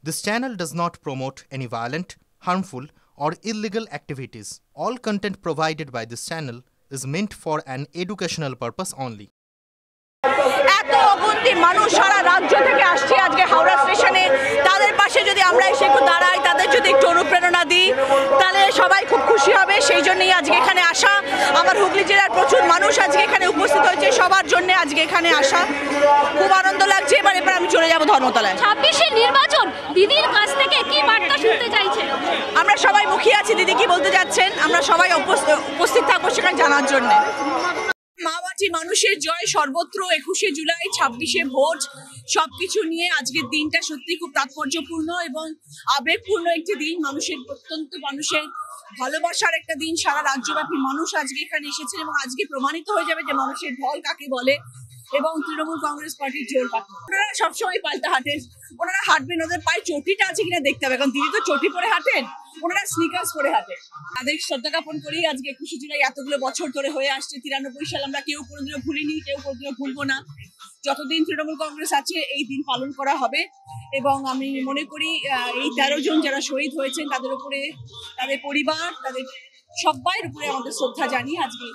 This channel does not promote any violent, harmful, or illegal activities. All content provided by this channel is meant for an educational purpose only. এত অগন্তি মানুষ সারা রাজ্য থেকে আসছে আজকে হাওড়া স্টেশনে। তাদের পাশে যদি আমরা এসে একটু দাঁড়াই, তাদের যদি একটু অনুপ্রেরণা দিই, তাহলে সবাই খুব খুশি হবে। সেই জন্যই আজকে এখানে আসা। আমার হুগলি জেলার প্রচুর মানুষ আজকে এখানে উপস্থিত হয়েছে, সবার জন্য আজকে এখানে আসা। খুব আনন্দ লাগছে। এবার আমি চলে যাব ধর্মতলায়। 26-এর নির্বাচন, দিদির কাছ থেকে কি বার্তা শুনতে চাইছেন? আমরা সবাই মুখিয়ে আছি দিদি কি বলতে যাচ্ছেন। আমরা সবাই উপস্থিত থাকবো সেখানে জানার জন্য। মাওবাটি মানুষের জয় সর্বত্র। 21শে জুলাই, 26শে ভোট, সবকিছু নিয়ে আজকের দিনটা সত্যি খুব তাৎপর্যপূর্ণ এবং আবেগপূর্ণ একটি দিন। মানুষের ভালোবাসার একটা দিন। সারা রাজ্যব্যাপী মানুষ আজকে এখানে এসেছেন এবং আজকে প্রমাণিত হয়ে যাবে যে মানুষের ঢল কাকে বলে এবং তৃণমূল কংগ্রেস পার্টির জোর কাকে। ওনারা সবসময় পাল্টা হাঁটেন, ওনারা হাঁটবেন, ওদের পায়ে চটিটা আছে কিনা দেখতে হবে, কারণ দিদি তো চটি পরে হাঁটেন, ওনারা স্নিকার্স পরে হাঁটেন। তাদের শ্রদ্ধা জ্ঞাপন করি। আজকে 21শে জুলাই এতগুলো বছর ধরে হয়ে আসছে। 93 সাল আমরা কেউ কোনোদিনও ভুলিনি, কেউ কোনোদিনও ভুলবো না। যতদিন তৃণমূল কংগ্রেস আছে এই দিন পালন করা হবে এবং আমি মনে করি এই 13 জন যারা শহীদ হয়েছেন তাদের উপরে, তাদের পরিবার, তাদের সবাইয়ের উপরে আমাদের শ্রদ্ধা জানিয়ে আজকে